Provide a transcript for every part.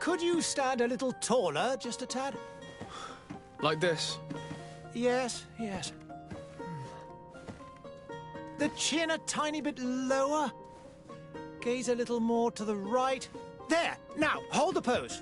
Could you stand a little taller, just a tad? Like this? Yes, yes. The chin a tiny bit lower. Gaze a little more to the right. There! Now, hold the pose.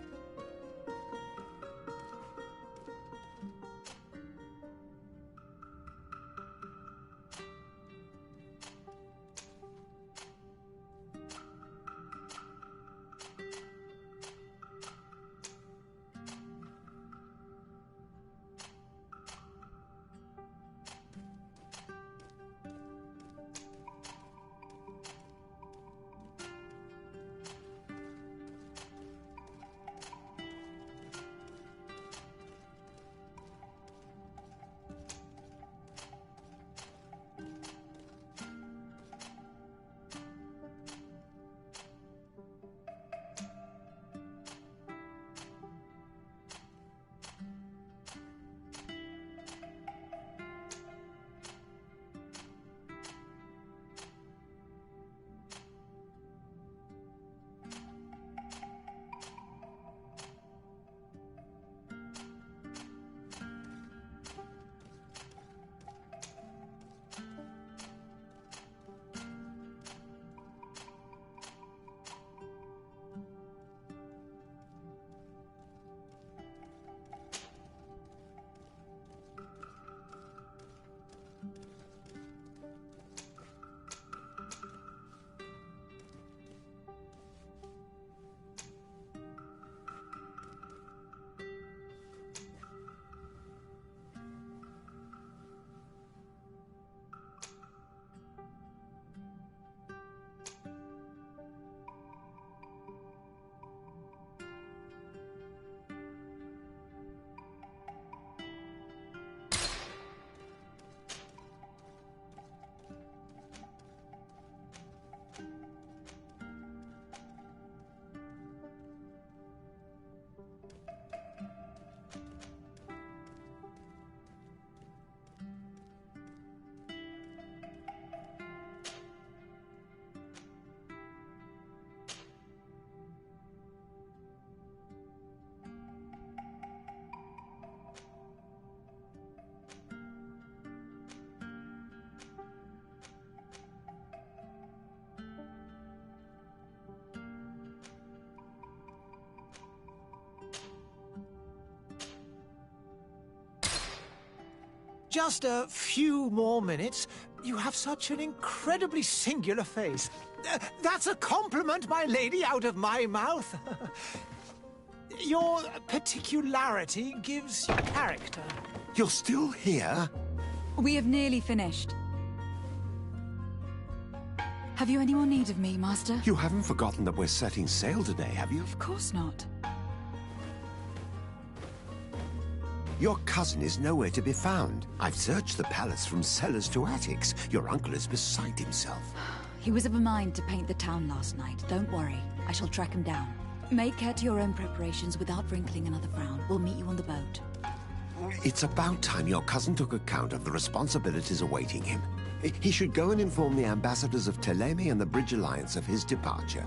Just a few more minutes. You have such an incredibly singular face. That's a compliment, my lady, out of my mouth. Your particularity gives you character. You're still here? We have nearly finished. Have you any more need of me, Master? You haven't forgotten that we're setting sail today, have you? Of course not. Your cousin is nowhere to be found. I've searched the palace from cellars to attics. Your uncle is beside himself. He was of a mind to paint the town last night. Don't worry. I shall track him down. Make care to your own preparations without wrinkling another frown. We'll meet you on the boat. It's about time your cousin took account of the responsibilities awaiting him. He should go and inform the ambassadors of Telemi and the Bridge Alliance of his departure.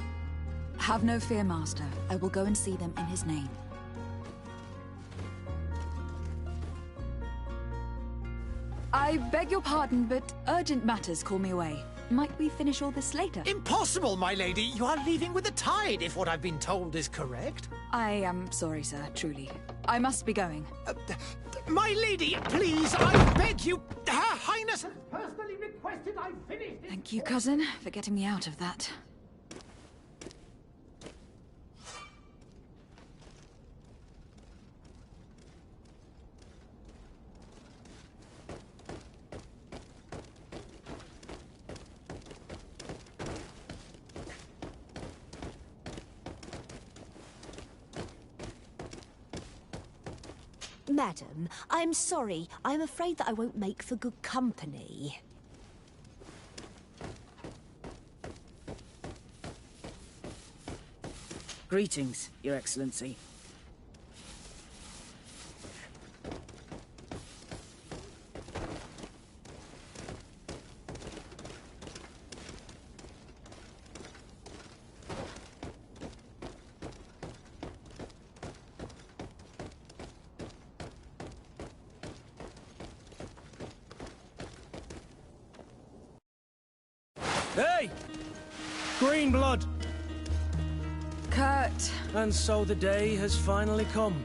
Have no fear, Master. I will go and see them in his name. I beg your pardon, but urgent matters call me away. Might we finish all this later? Impossible, my lady. You are leaving with the tide, if what I've been told is correct. I am sorry, sir, truly. I must be going. My lady, please, I beg you. Her Highness has personally requested I finish this. Thank you, cousin, for getting me out of that. Madam, I'm sorry. I'm afraid that I won't make for good company. Greetings, Your Excellency. Hey! Green blood! Kurt. And so the day has finally come.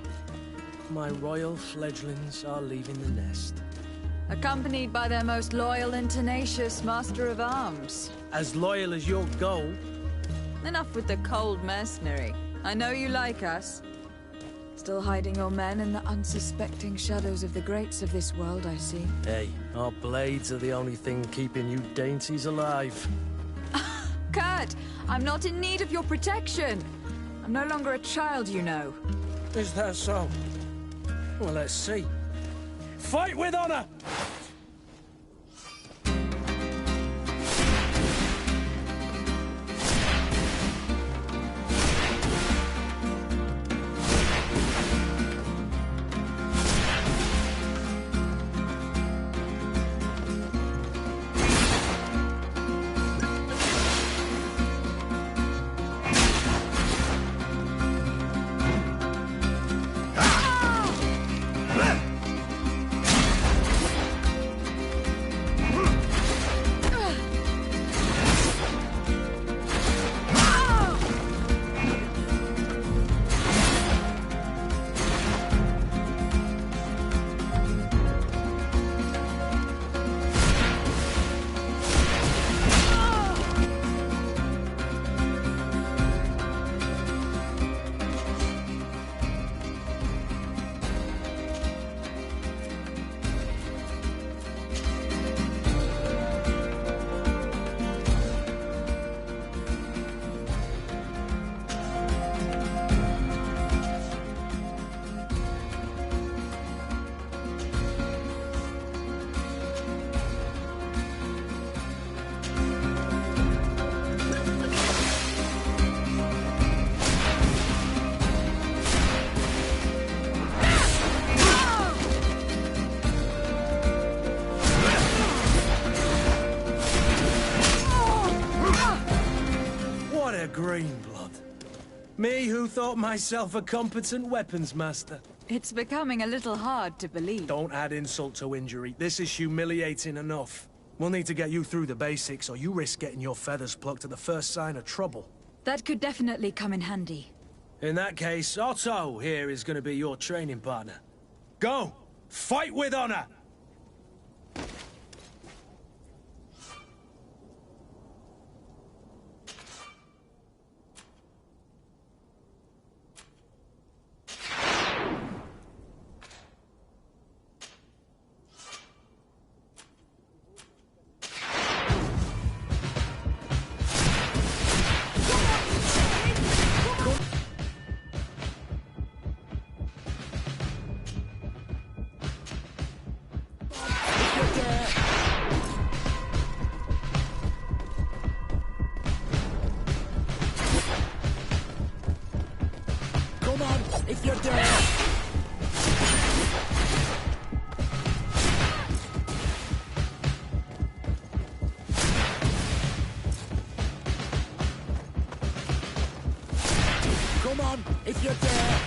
My royal fledglings are leaving the nest. Accompanied by their most loyal and tenacious master of arms. As loyal as you'll go. Enough with the cold mercenary. I know you like us. Still hiding your men in the unsuspecting shadows of the greats of this world, I see. Hey, our blades are the only thing keeping you dainties alive. Kurt, I'm not in need of your protection. I'm no longer a child, you know. Is that so? Well, let's see. Fight with honor! Green blood. Me who thought myself a competent weapons master. It's becoming a little hard to believe. Don't add insult to injury. This is humiliating enough. We'll need to get you through the basics, or you risk getting your feathers plucked at the first sign of trouble. That could definitely come in handy. In that case, Otto here is going to be your training partner. Go! Fight with honor! If you're dead! Come on, if you're dead!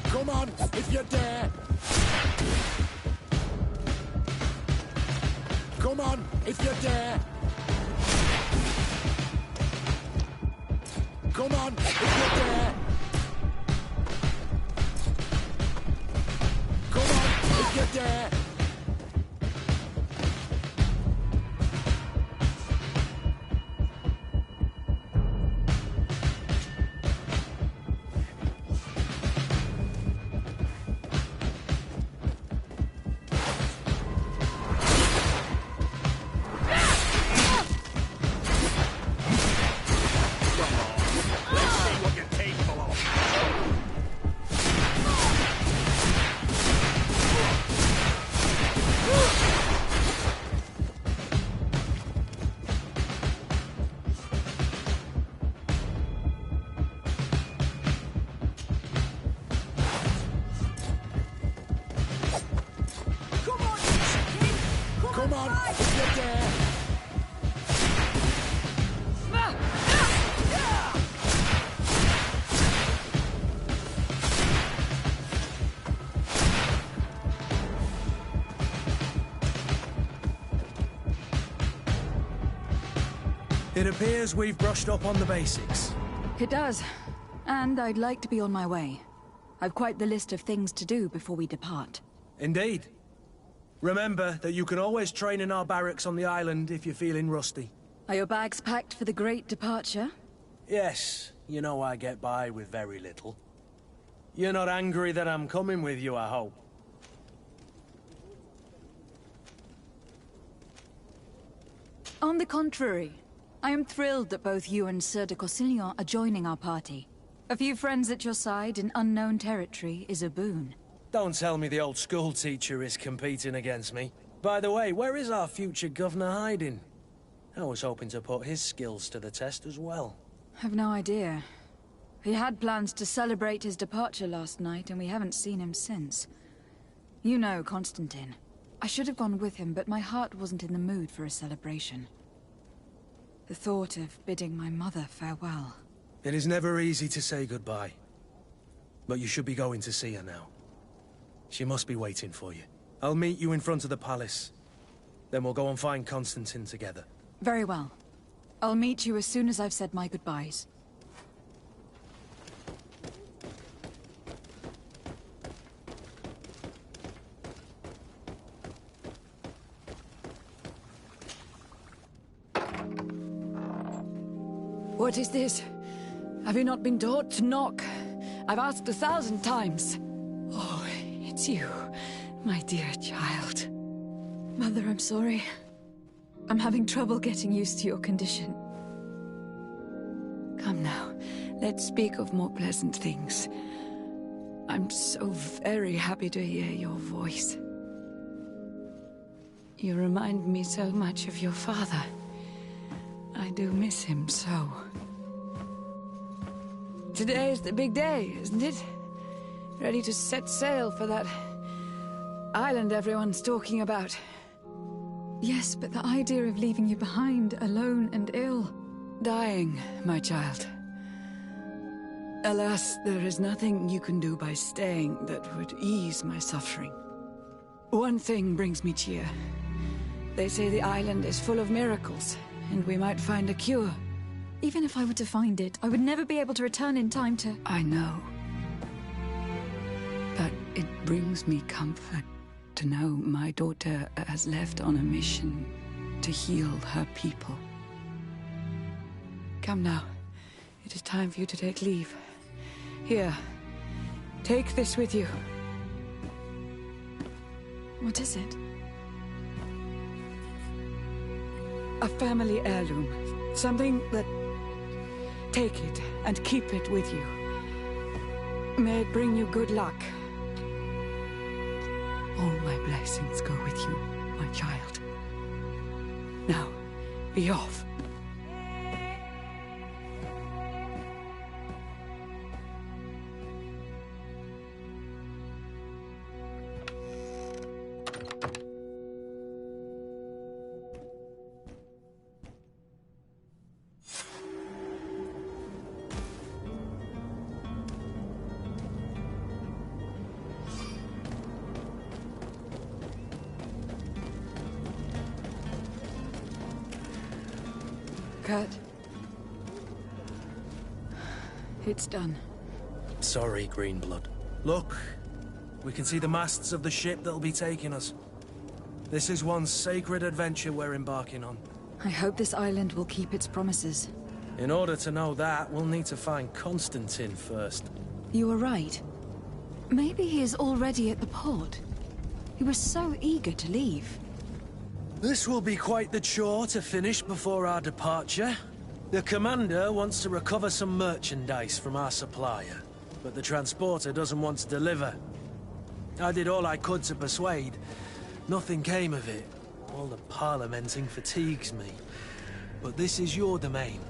Come on, if you're dead! Come on, if you're there. Come on, if you're there. Come on, if you're there. Come on, if you're there. It appears we've brushed up on the basics. It does. And I'd like to be on my way. I've quite the list of things to do before we depart. Indeed. Remember that you can always train in our barracks on the island if you're feeling rusty. Are your bags packed for the great departure? Yes, you know I get by with very little. You're not angry that I'm coming with you, I hope. On the contrary, I am thrilled that both you and Sir de Corsillon are joining our party. A few friends at your side in unknown territory is a boon. Don't tell me the old school teacher is competing against me. By the way, where is our future governor hiding? I was hoping to put his skills to the test as well. I've no idea. He had plans to celebrate his departure last night, and we haven't seen him since. You know Constantine. I should have gone with him, but my heart wasn't in the mood for a celebration. The thought of bidding my mother farewell. It is never easy to say goodbye. But you should be going to see her now. She must be waiting for you. I'll meet you in front of the palace. Then we'll go and find Constantine together. Very well. I'll meet you as soon as I've said my goodbyes. What is this? Have you not been taught to knock? I've asked 1,000 times. Oh, it's you, my dear child. Mother, I'm sorry. I'm having trouble getting used to your condition. Come now, let's speak of more pleasant things. I'm so very happy to hear your voice. You remind me so much of your father. I do miss him so. Today is the big day, isn't it? Ready to set sail for that island everyone's talking about. Yes, but the idea of leaving you behind, alone and ill... Dying, my child. Alas, there is nothing you can do by staying that would ease my suffering. One thing brings me cheer. They say the island is full of miracles, and we might find a cure. Even if I were to find it, I would never be able to return in time to... I know. But it brings me comfort to know my daughter has left on a mission to heal her people. Come now. It is time for you to take leave. Here, take this with you. What is it? A family heirloom. Something that... Take it and keep it with you. May it bring you good luck. All my blessings go with you, my child. Now, be off. Kurt. It's done. Sorry, Greenblood. Look, we can see the masts of the ship that'll be taking us. This is one sacred adventure we're embarking on. I hope this island will keep its promises. In order to know that, we'll need to find Constantine first. You were right. Maybe he is already at the port. He was so eager to leave. This will be quite the chore to finish before our departure. The commander wants to recover some merchandise from our supplier, but the transporter doesn't want to deliver. I did all I could to persuade. Nothing came of it. All the parliamenting fatigues me. But this is your domain.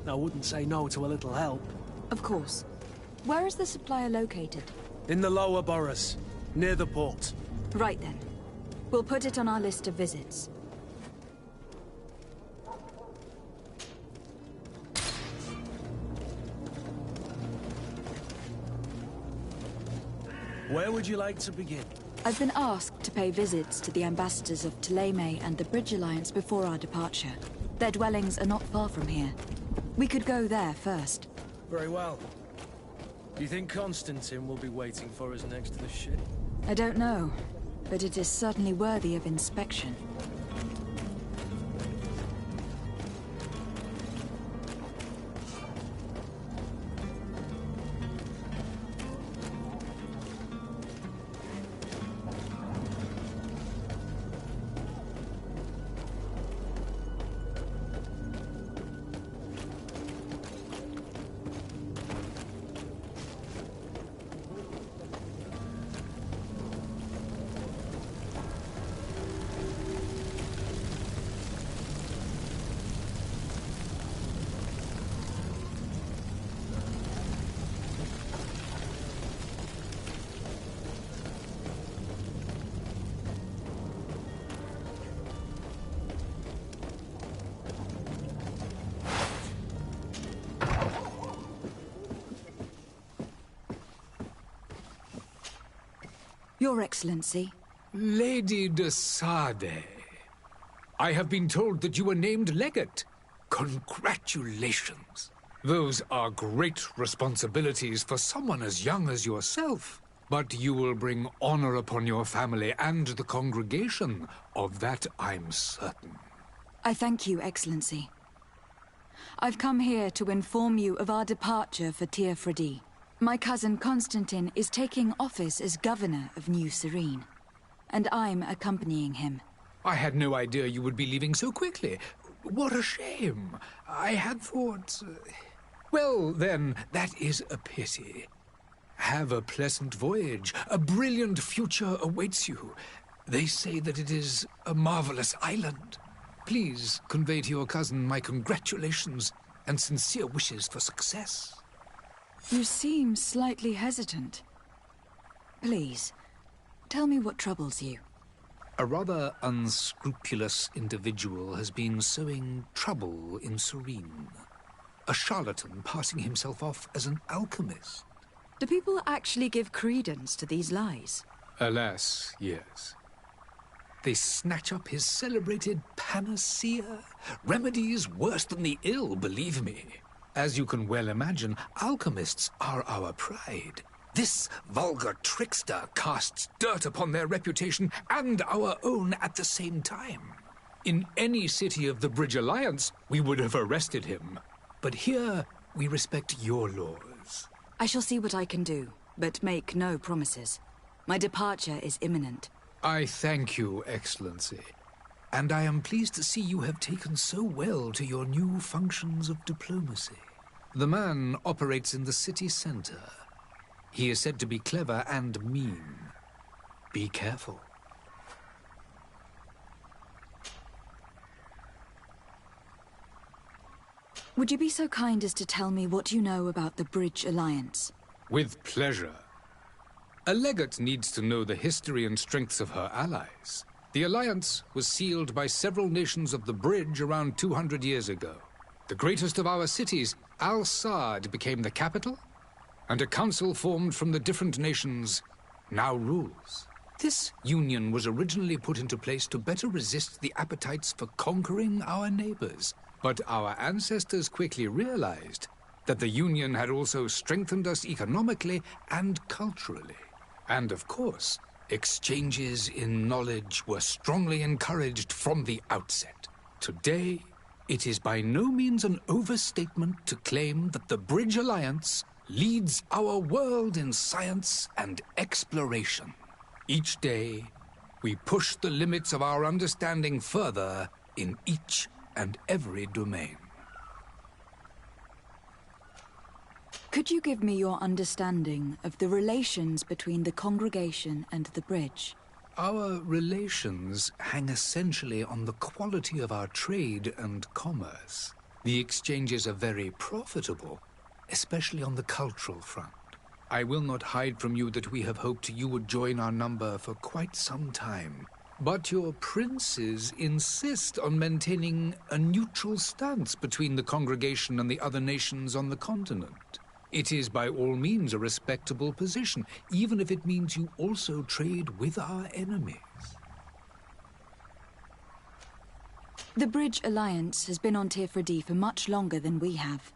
I wouldn't say no to a little help. Of course. Where is the supplier located? In the lower boroughs, near the port. Right then. We'll put it on our list of visits. Where would you like to begin? I've been asked to pay visits to the ambassadors of Thélème and the Bridge Alliance before our departure. Their dwellings are not far from here. We could go there first. Very well. Do you think Constantine will be waiting for us next to the ship? I don't know, but it is certainly worthy of inspection. Your Excellency. Lady de Sade, I have been told that you were named legate. Congratulations. Those are great responsibilities for someone as young as yourself. But you will bring honor upon your family and the congregation. Of that I'm certain. I thank you, Excellency. I've come here to inform you of our departure for Tir Fredi. My cousin Constantine is taking office as governor of New Serene, and I'm accompanying him. I had no idea you would be leaving so quickly. What a shame. I had thought... Well, then, that is a pity. Have a pleasant voyage. A brilliant future awaits you. They say that it is a marvelous island. Please convey to your cousin my congratulations and sincere wishes for success. You seem slightly hesitant. Please, tell me what troubles you. A rather unscrupulous individual has been sowing trouble in Serene. A charlatan passing himself off as an alchemist. Do people actually give credence to these lies? Alas, yes. They snatch up his celebrated panacea. Remedies worse than the ill, believe me. As you can well imagine, alchemists are our pride. This vulgar trickster casts dirt upon their reputation and our own at the same time. In any city of the Bridge Alliance, we would have arrested him. But here, we respect your laws. I shall see what I can do, but make no promises. My departure is imminent. I thank you, Excellency. And I am pleased to see you have taken so well to your new functions of diplomacy. The man operates in the city center. He is said to be clever and mean. Be careful. Would you be so kind as to tell me what you know about the Bridge Alliance? With pleasure. A legate needs to know the history and strengths of her allies. The alliance was sealed by several nations of the Bridge around 200 years ago. The greatest of our cities, Al-Sad, became the capital, and a council formed from the different nations now rules. This union was originally put into place to better resist the appetites for conquering our neighbors. But our ancestors quickly realized that the union had also strengthened us economically and culturally. And of course, exchanges in knowledge were strongly encouraged from the outset. Today, it is by no means an overstatement to claim that the Bridge Alliance leads our world in science and exploration. Each day, we push the limits of our understanding further in each and every domain. Could you give me your understanding of the relations between the congregation and the Bridge? Our relations hang essentially on the quality of our trade and commerce. The exchanges are very profitable, especially on the cultural front. I will not hide from you that we have hoped you would join our number for quite some time. But your princes insist on maintaining a neutral stance between the congregation and the other nations on the continent. It is by all means a respectable position, even if it means you also trade with our enemies. The Bridge Alliance has been on Tirfredi for much longer than we have.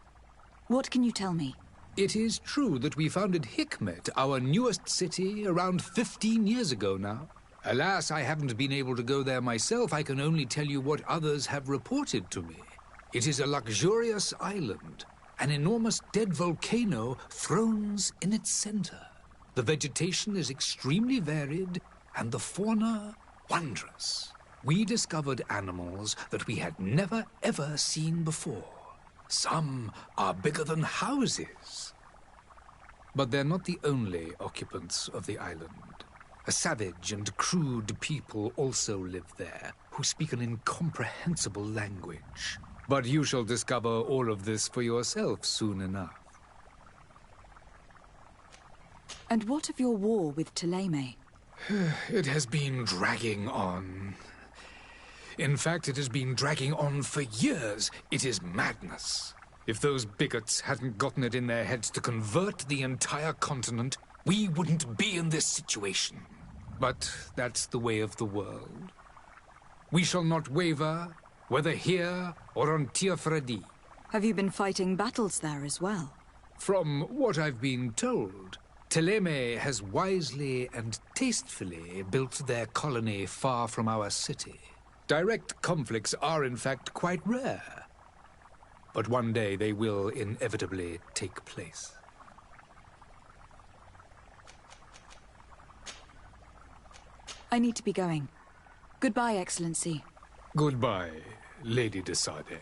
What can you tell me? It is true that we founded Hikmet, our newest city, around 15 years ago now. Alas, I haven't been able to go there myself. I can only tell you what others have reported to me. It is a luxurious island. An enormous dead volcano thrones in its center. The vegetation is extremely varied, and the fauna wondrous. We discovered animals that we had never ever seen before. Some are bigger than houses. But they're not the only occupants of the island. A savage and crude people also live there, who speak an incomprehensible language. But you shall discover all of this for yourself soon enough. And what of your war with Thélème? It has been dragging on. In fact, it has been dragging on for years. It is madness. If those bigots hadn't gotten it in their heads to convert the entire continent, we wouldn't be in this situation. But that's the way of the world. We shall not waver, whether here or on Tirfredi. Have you been fighting battles there as well? From what I've been told, Thélème has wisely and tastefully built their colony far from our city. Direct conflicts are in fact quite rare. But one day they will inevitably take place. I need to be going. Goodbye, Excellency. Goodbye, Lady de Sade.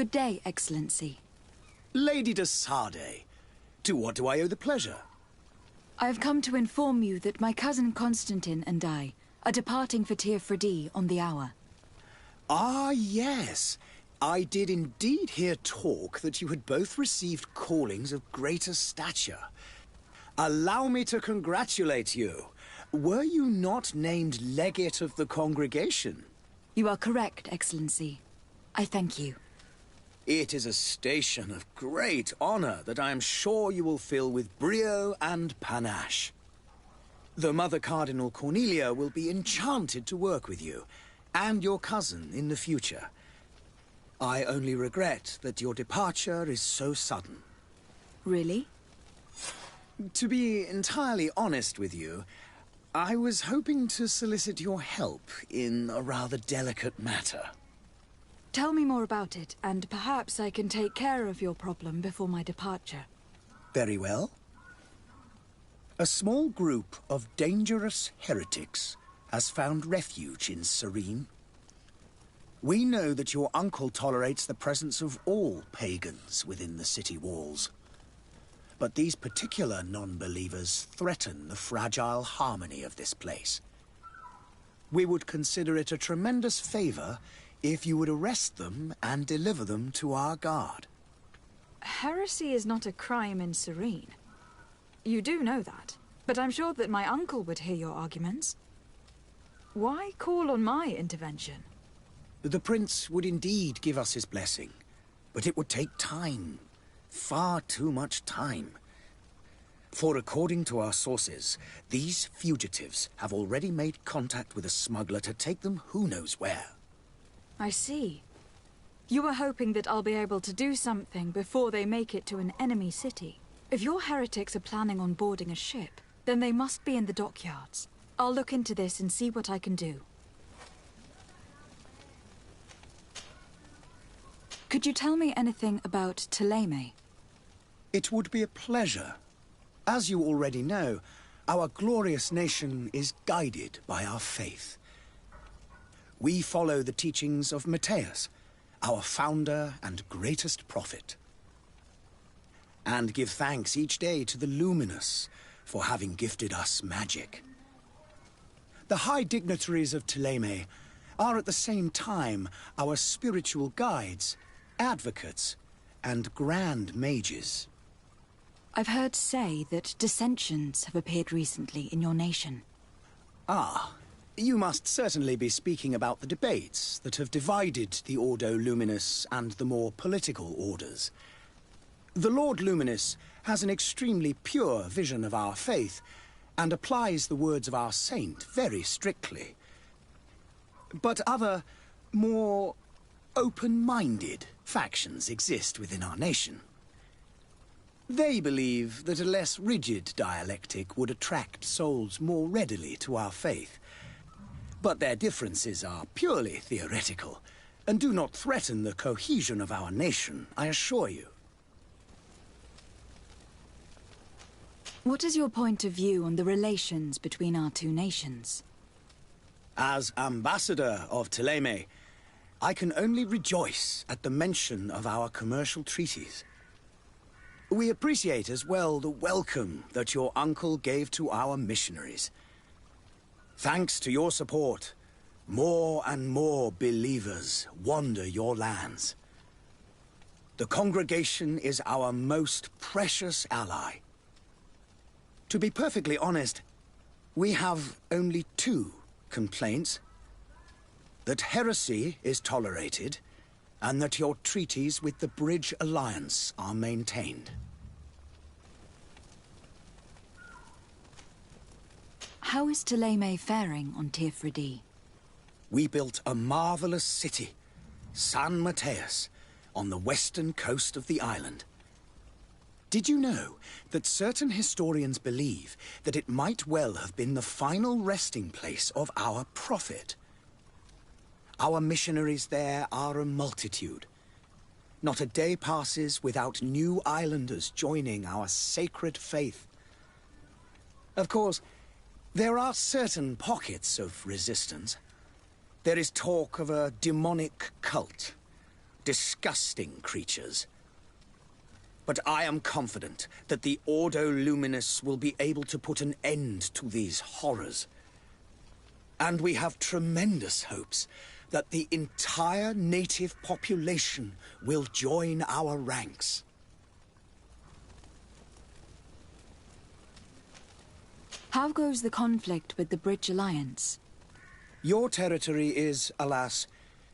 Good day, Excellency. Lady de Sade, to what do I owe the pleasure? I have come to inform you that my cousin Constantine and I are departing for Tirfredi on the hour. Ah, yes. I did indeed hear talk that you had both received callings of greater stature. Allow me to congratulate you. Were you not named legate of the congregation? You are correct, Excellency. I thank you. It is a station of great honor that I am sure you will fill with brio and panache. The Mother Cardinal Cornelia will be enchanted to work with you, and your cousin in the future. I only regret that your departure is so sudden. Really? To be entirely honest with you, I was hoping to solicit your help in a rather delicate matter. Tell me more about it, and perhaps I can take care of your problem before my departure. Very well. A small group of dangerous heretics has found refuge in Serene. We know that your uncle tolerates the presence of all pagans within the city walls. But these particular non-believers threaten the fragile harmony of this place. We would consider it a tremendous favor if you would arrest them and deliver them to our guard. Heresy is not a crime in Serene. You do know that, but I'm sure that my uncle would hear your arguments. Why call on my intervention? The prince would indeed give us his blessing, but it would take time. Far too much time. For according to our sources, these fugitives have already made contact with a smuggler to take them who knows where. I see. You were hoping that I'll be able to do something before they make it to an enemy city. If your heretics are planning on boarding a ship, then they must be in the dockyards. I'll look into this and see what I can do. Could you tell me anything about Thélème? It would be a pleasure. As you already know, our glorious nation is guided by our faith. We follow the teachings of Matthias, our founder and greatest prophet. and give thanks each day to the Luminous for having gifted us magic. The high dignitaries of Thélème are at the same time our spiritual guides, advocates, and grand mages. I've heard say that dissensions have appeared recently in your nation. Ah, you must certainly be speaking about the debates that have divided the Ordo Luminous and the more political orders. The Lord Luminous has an extremely pure vision of our faith and applies the words of our saint very strictly. But other, more open-minded factions exist within our nation. They believe that a less rigid dialectic would attract souls more readily to our faith. But their differences are purely theoretical, and do not threaten the cohesion of our nation, I assure you. What is your point of view on the relations between our two nations? As ambassador of Thélème, I can only rejoice at the mention of our commercial treaties. We appreciate as well the welcome that your uncle gave to our missionaries. Thanks to your support, more and more believers wander your lands. The congregation is our most precious ally. To be perfectly honest, we have only two complaints: that heresy is tolerated, and that your treaties with the Bridge Alliance are maintained. How is Thélème faring on Tirfredi? We built a marvelous city, San Mateus, on the western coast of the island. Did you know that certain historians believe that it might well have been the final resting place of our prophet? Our missionaries there are a multitude. Not a day passes without new islanders joining our sacred faith. Of course, there are certain pockets of resistance. There is talk of a demonic cult, disgusting creatures. But I am confident that the Ordo Luminous will be able to put an end to these horrors. And we have tremendous hopes that the entire native population will join our ranks. How goes the conflict with the Bridge Alliance? Your territory is, alas,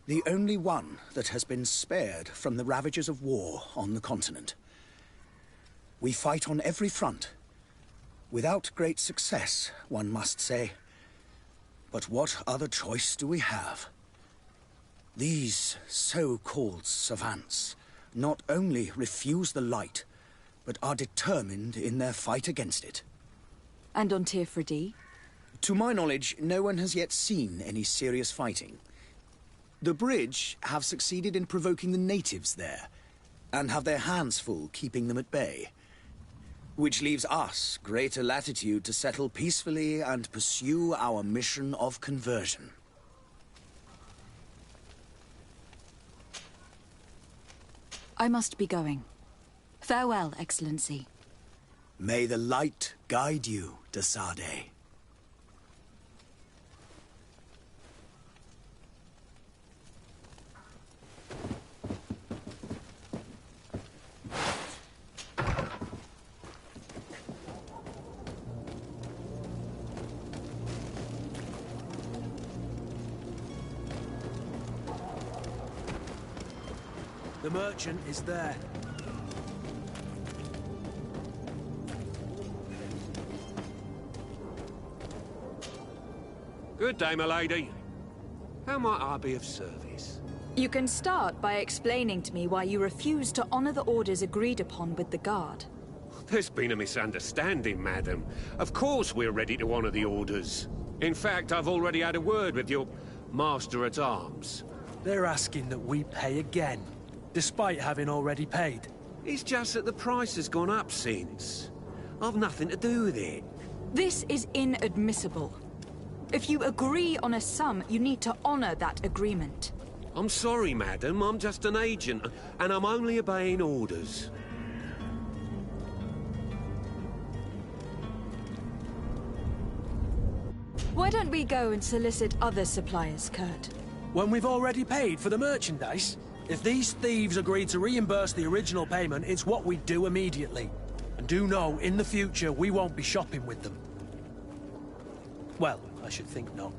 the only one that has been spared from the ravages of war on the continent. We fight on every front. Without great success, one must say. But what other choice do we have? These so-called savants not only refuse the light, but are determined in their fight against it. And on Tirfredi? To my knowledge, no one has yet seen any serious fighting. The Bridge have succeeded in provoking the natives there, and have their hands full keeping them at bay. Which leaves us greater latitude to settle peacefully and pursue our mission of conversion. I must be going. Farewell, Excellency. May the light guide you, de Sade. The merchant is there. Good day, my lady. How might I be of service? You can start by explaining to me why you refuse to honor the orders agreed upon with the Guard. There's been a misunderstanding, madam. Of course we're ready to honor the orders. In fact, I've already had a word with your master-at-arms. They're asking that we pay again, despite having already paid. It's just that the price has gone up since. I've nothing to do with it. This is inadmissible. If you agree on a sum, you need to honor that agreement. I'm sorry, madam. I'm just an agent, and I'm only obeying orders. Why don't we go and solicit other suppliers, Kurt? When we've already paid for the merchandise? If these thieves agreed to reimburse the original payment, it's what we'd do immediately. And do know, in the future, we won't be shopping with them. Well, I should think not.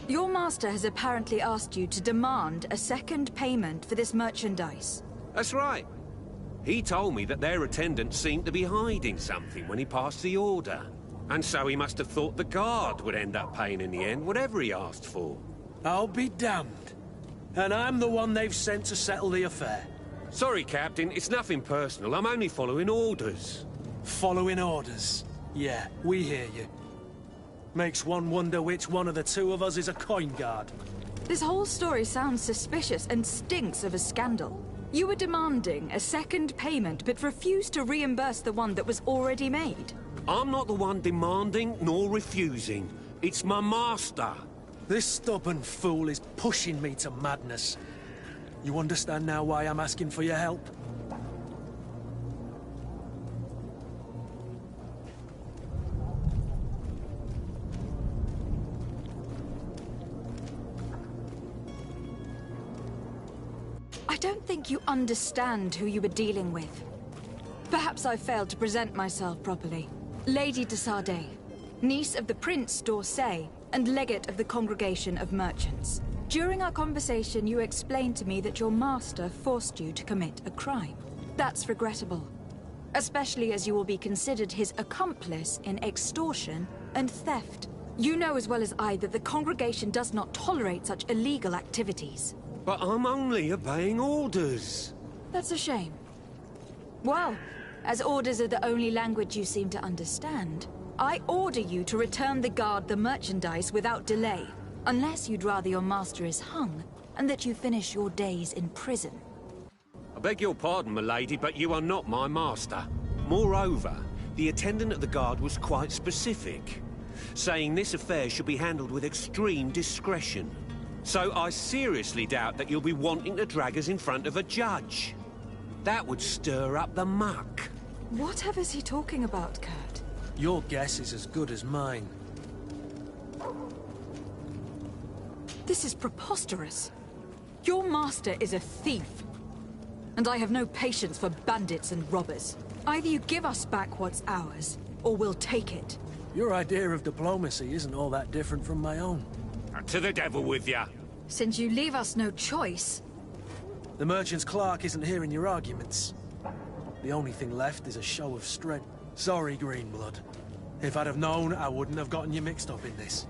Your master has apparently asked you to demand a second payment for this merchandise. That's right. He told me that their attendant seemed to be hiding something when he passed the order. And so he must have thought the guard would end up paying in the end, whatever he asked for. I'll be damned. And I'm the one they've sent to settle the affair. Sorry, Captain, it's nothing personal. I'm only following orders. Following orders? Yeah, we hear you. Makes one wonder which one of the two of us is a coin guard. This whole story sounds suspicious and stinks of a scandal. You were demanding a second payment, but refused to reimburse the one that was already made. I'm not the one demanding nor refusing. It's my master. This stubborn fool is pushing me to madness. You understand now why I'm asking for your help? I don't think you understand who you were dealing with. Perhaps I failed to present myself properly. Lady de Sardet, niece of the Prince d'Orsay, and legate of the Congregation of Merchants. During our conversation, you explained to me that your master forced you to commit a crime. That's regrettable, especially as you will be considered his accomplice in extortion and theft. You know as well as I that the Congregation does not tolerate such illegal activities. But I'm only obeying orders. That's a shame. Well, as orders are the only language you seem to understand, I order you to return the guard the merchandise without delay, unless you'd rather your master is hung, and that you finish your days in prison. I beg your pardon, milady, but you are not my master. Moreover, the attendant at the guard was quite specific, saying this affair should be handled with extreme discretion. So I seriously doubt that you'll be wanting to drag us in front of a judge. That would stir up the muck. Whatever is he talking about, Kurt? Your guess is as good as mine. This is preposterous. Your master is a thief. And I have no patience for bandits and robbers. Either you give us back what's ours, or we'll take it. Your idea of diplomacy isn't all that different from my own. To the devil with ya. Since you leave us no choice... The merchant's clerk isn't hearing your arguments. The only thing left is a show of strength. Sorry, Greenblood. If I'd have known, I wouldn't have gotten you mixed up in this.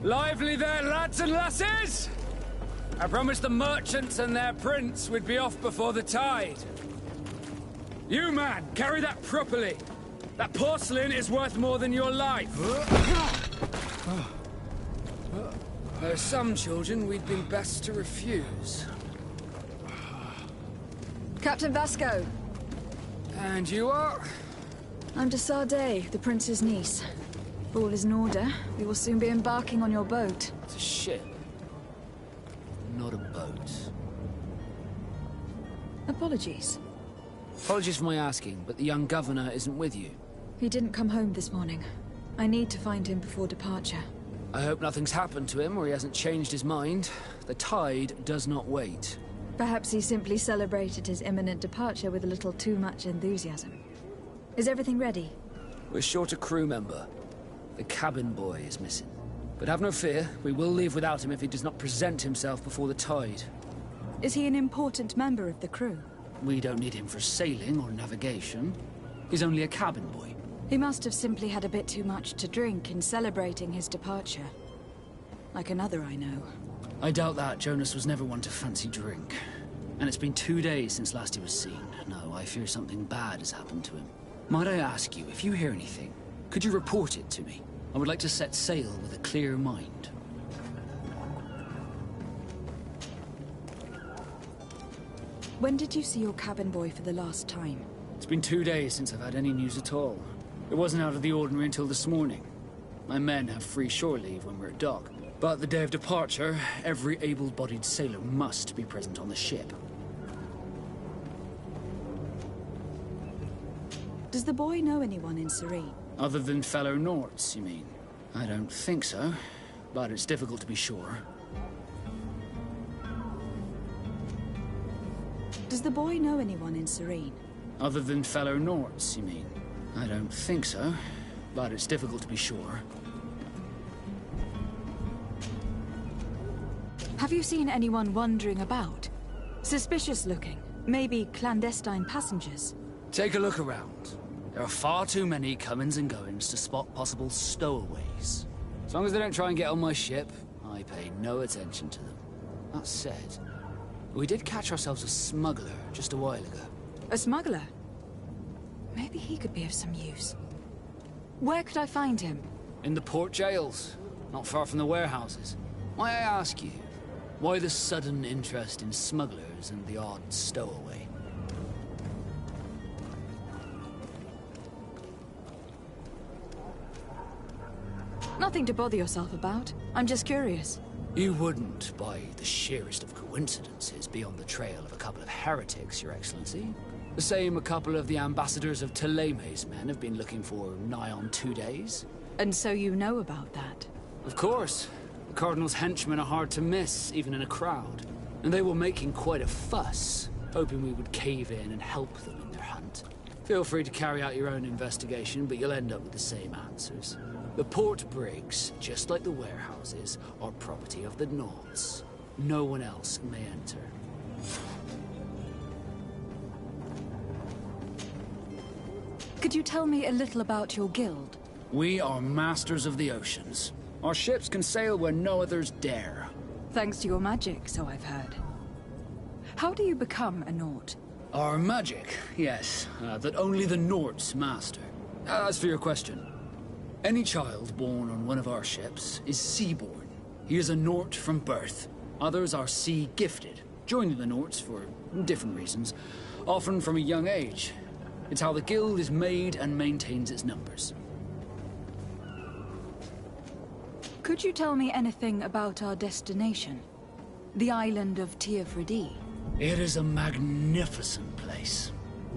Lively there, lads and lasses! I promised the merchants and their prince we'd be off before the tide. You, man, carry that properly. That porcelain is worth more than your life. There are some children we'd been best to refuse. Captain Vasco. And you are? I'm de Sardet, the prince's niece. If all is in order, we will soon be embarking on your boat. It's a ship. Not a boat. Apologies. Apologies for my asking, but the young governor isn't with you. He didn't come home this morning. I need to find him before departure. I hope nothing's happened to him or he hasn't changed his mind. The tide does not wait. Perhaps he simply celebrated his imminent departure with a little too much enthusiasm. Is everything ready? We're short a crew member. The cabin boy is missing. But have no fear, we will leave without him if he does not present himself before the tide. Is he an important member of the crew? We don't need him for sailing or navigation. He's only a cabin boy. He must have simply had a bit too much to drink in celebrating his departure. Like another I know. I doubt that. Jonas was never one to fancy drink. And it's been 2 days since last he was seen. No, I fear something bad has happened to him. Might I ask you, if you hear anything, could you report it to me? I would like to set sail with a clear mind. When did you see your cabin boy for the last time? It's been 2 days since I've had any news at all. It wasn't out of the ordinary until this morning. My men have free shore leave when we're at dock. But the day of departure, every able-bodied sailor must be present on the ship. Does the boy know anyone in Serene? Other than fellow Norts, you mean? I don't think so, but it's difficult to be sure. Does the boy know anyone in Serene? Other than fellow Norts, you mean? I don't think so, but it's difficult to be sure. Have you seen anyone wandering about? Suspicious looking. Maybe clandestine passengers. Take a look around. There are far too many comings and goings to spot possible stowaways. As long as they don't try and get on my ship, I pay no attention to them. That said, we did catch ourselves a smuggler just a while ago. A smuggler? Maybe he could be of some use. Where could I find him? In the port jails, not far from the warehouses. May I ask you, why the sudden interest in smugglers and the odd stowaway? Nothing to bother yourself about. I'm just curious. You wouldn't, by the sheerest of coincidences, be on the trail of a couple of heretics, Your Excellency. The same a couple of the ambassadors of Teleme's men have been looking for nigh on 2 days. And so you know about that? Of course. The Cardinal's henchmen are hard to miss, even in a crowd. And they were making quite a fuss, hoping we would cave in and help them in their hunt. Feel free to carry out your own investigation, but you'll end up with the same answers. The port brigs, just like the warehouses, are property of the Norts. No one else may enter. Could you tell me a little about your guild? We are masters of the oceans. Our ships can sail where no others dare. Thanks to your magic, so I've heard. How do you become a Nort? Our magic, yes, that only the Norts master. As for your question, any child born on one of our ships is sea-born. He is a Nort from birth. Others are sea-gifted, joining the Norts for different reasons, often from a young age. It's how the guild is made and maintains its numbers. Could you tell me anything about our destination? The island of Teofredi? It is a magnificent place.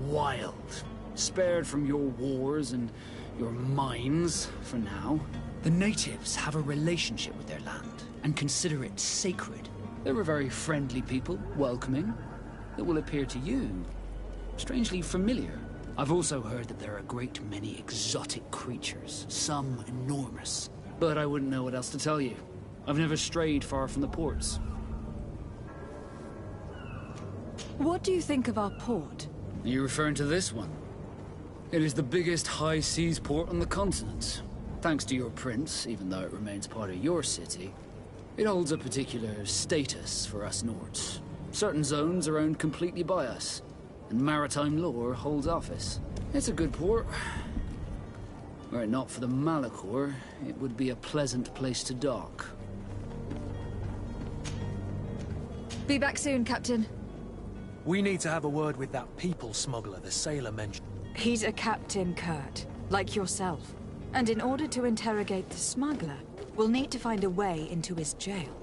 Wild. Spared from your wars and your mines, for now. The natives have a relationship with their land and consider it sacred. They're a very friendly people, welcoming. That will appear to you strangely familiar. I've also heard that there are a great many exotic creatures, some enormous. But I wouldn't know what else to tell you. I've never strayed far from the ports. What do you think of our port? Are you referring to this one? It is the biggest high seas port on the continent. Thanks to your prince, even though it remains part of your city, it holds a particular status for us Norts. Certain zones are owned completely by us, and maritime law holds office. It's a good port. Were it not for the Malachor, it would be a pleasant place to dock. Be back soon, Captain. We need to have a word with that people smuggler the sailor mentioned. He's a captain, Kurt, like yourself. And in order to interrogate the smuggler, we'll need to find a way into his jail.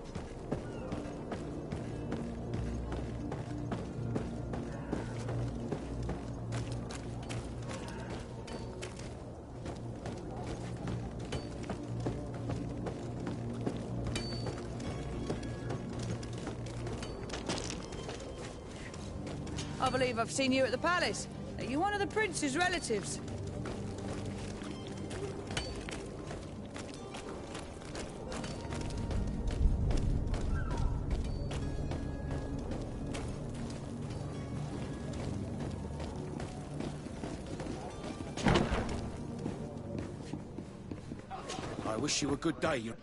I believe I've seen you at the palace. Are you one of the prince's relatives? I wish you a good day, you...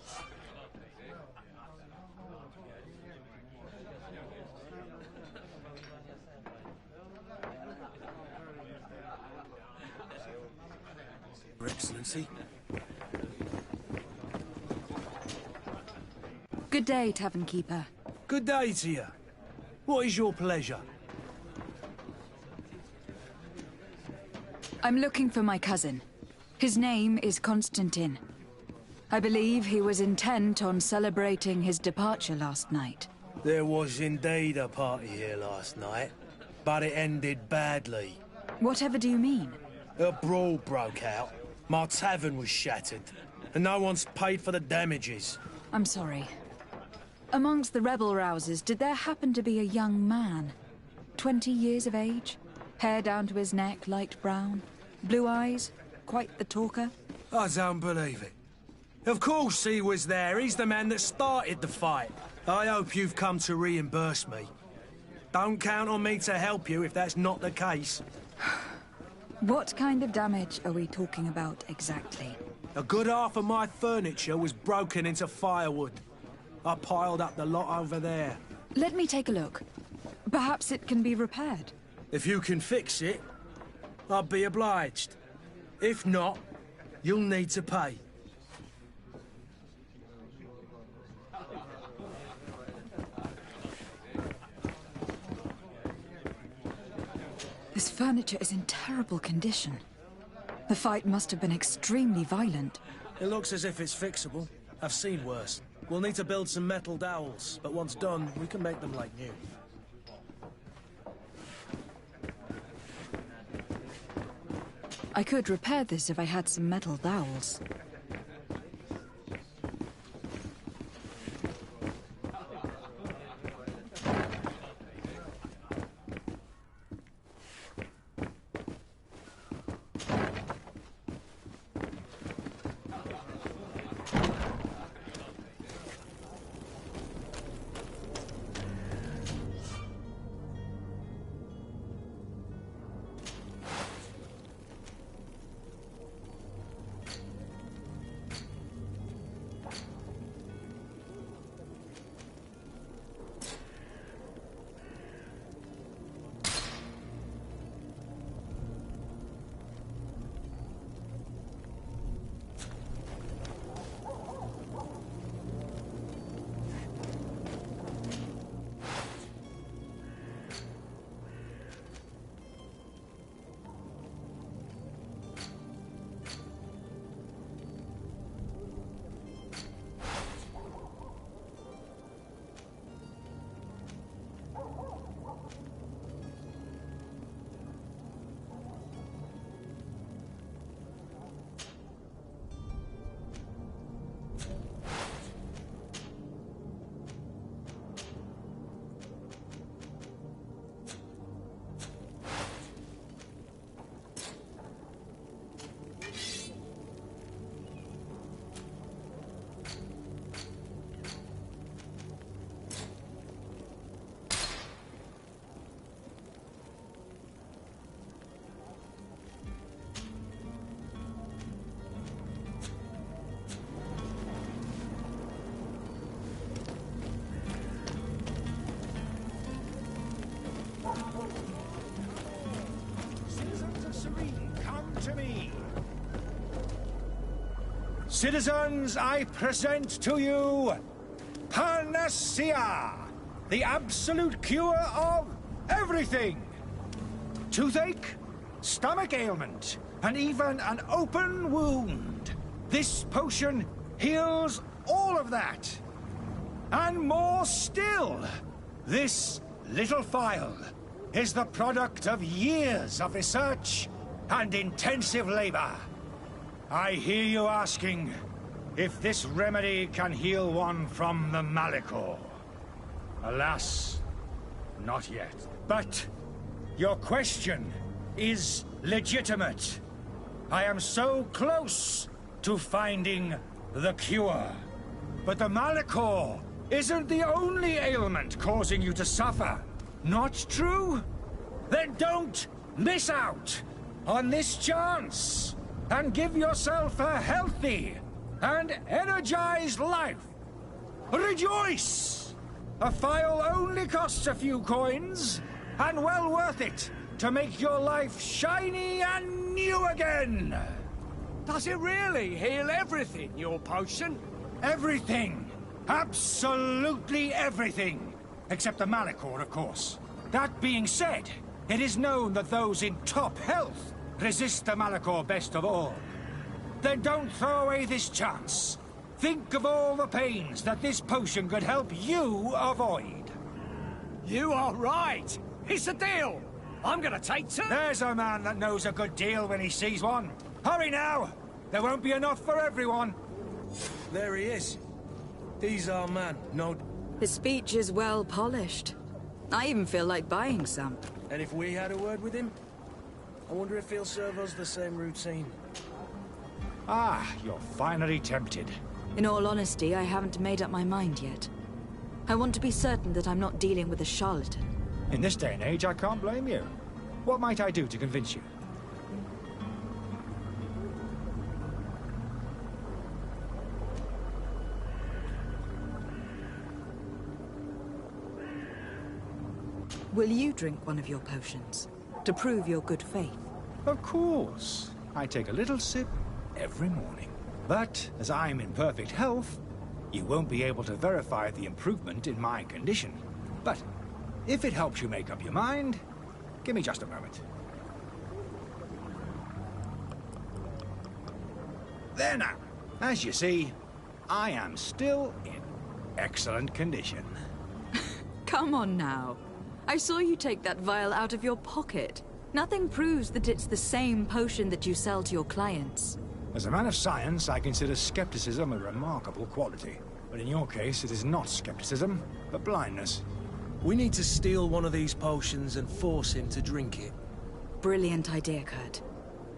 Your Excellency. Good day, Tavern Keeper. Good day to you. What is your pleasure? I'm looking for my cousin. His name is Constantine. I believe he was intent on celebrating his departure last night. There was indeed a party here last night, but it ended badly. Whatever do you mean? A brawl broke out. My tavern was shattered, and no one's paid for the damages. I'm sorry. Amongst the rebel rousers, did there happen to be a young man? 20 years of age? Hair down to his neck, light brown? Blue eyes? Quite the talker? I don't believe it. Of course he was there. He's the man that started the fight. I hope you've come to reimburse me. Don't count on me to help you if that's not the case. What kind of damage are we talking about exactly? A good half of my furniture was broken into firewood. I piled up the lot over there. Let me take a look. Perhaps it can be repaired. If you can fix it, I'll be obliged. If not, you'll need to pay. This furniture is in terrible condition. The fight must have been extremely violent. It looks as if it's fixable. I've seen worse. We'll need to build some metal dowels, but once done, we can make them like new. I could repair this if I had some metal dowels. Citizens, I present to you Panacea, the absolute cure of everything. Toothache, stomach ailment, and even an open wound. This potion heals all of that. And more still. This little phial is the product of years of research and intensive labor. I hear you asking if this remedy can heal one from the Malachor. Alas, not yet. But your question is legitimate. I am so close to finding the cure. But the Malachor isn't the only ailment causing you to suffer. Not true? Then don't miss out on this chance and give yourself a healthy and energized life. Rejoice! A phial only costs a few coins, and well worth it to make your life shiny and new again. Does it really heal everything, your potion? Everything. Absolutely everything. Except the Malachor, of course. That being said, it is known that those in top health resist the Malachor best of all. Then don't throw away this chance. Think of all the pains that this potion could help you avoid. You are right. It's a deal. I'm gonna take two. There's a man that knows a good deal when he sees one. Hurry now. There won't be enough for everyone. There he is. He's our man, no... His speech is well polished. I even feel like buying some. And if we had a word with him? I wonder if he'll serve us the same routine. Ah, you're finally tempted. In all honesty, I haven't made up my mind yet. I want to be certain that I'm not dealing with a charlatan. In this day and age, I can't blame you. What might I do to convince you? Will you drink one of your potions, to prove your good faith? Of course. I take a little sip every morning. But, as I'm in perfect health, you won't be able to verify the improvement in my condition. But, if it helps you make up your mind, give me just a moment. There now. As you see, I am still in excellent condition. Come on now. I saw you take that vial out of your pocket. Nothing proves that it's the same potion that you sell to your clients. As a man of science, I consider skepticism a remarkable quality. But in your case, it is not skepticism, but blindness. We need to steal one of these potions and force him to drink it. Brilliant idea, Kurt.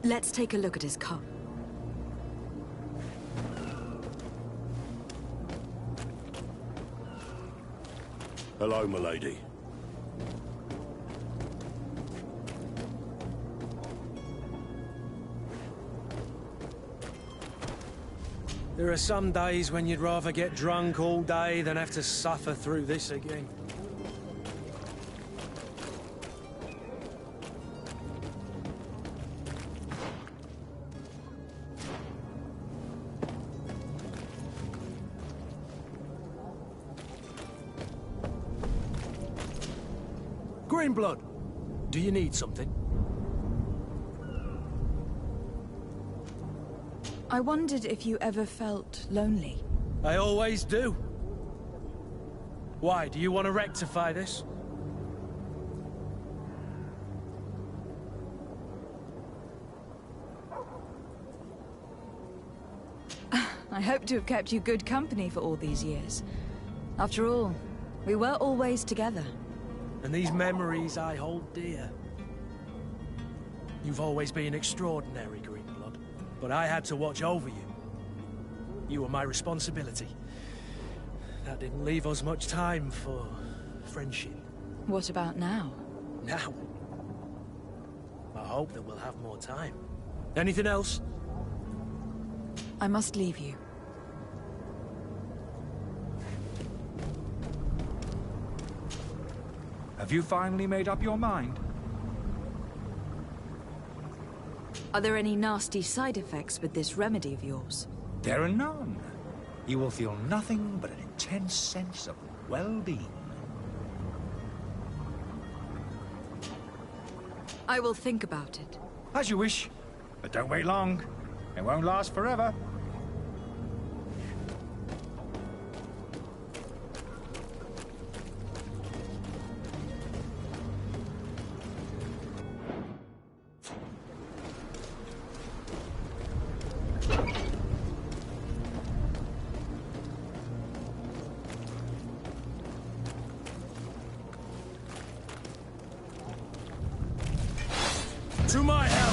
Let's take a look at his cup. Hello, milady. There are some days when you'd rather get drunk all day than have to suffer through this again. Greenblood, do you need something? I wondered if you ever felt lonely. I always do. Why, do you want to rectify this? I hope to have kept you good company for all these years. After all, we were always together. And these memories I hold dear. You've always been extraordinary, Greenblood. But I had to watch over you. You were my responsibility. That didn't leave us much time for friendship. What about now? Now? I hope that we'll have more time. Anything else? I must leave you. Have you finally made up your mind? Are there any nasty side effects with this remedy of yours? There are none. You will feel nothing but an intense sense of well-being. I will think about it. As you wish. But don't wait long. It won't last forever. To my house!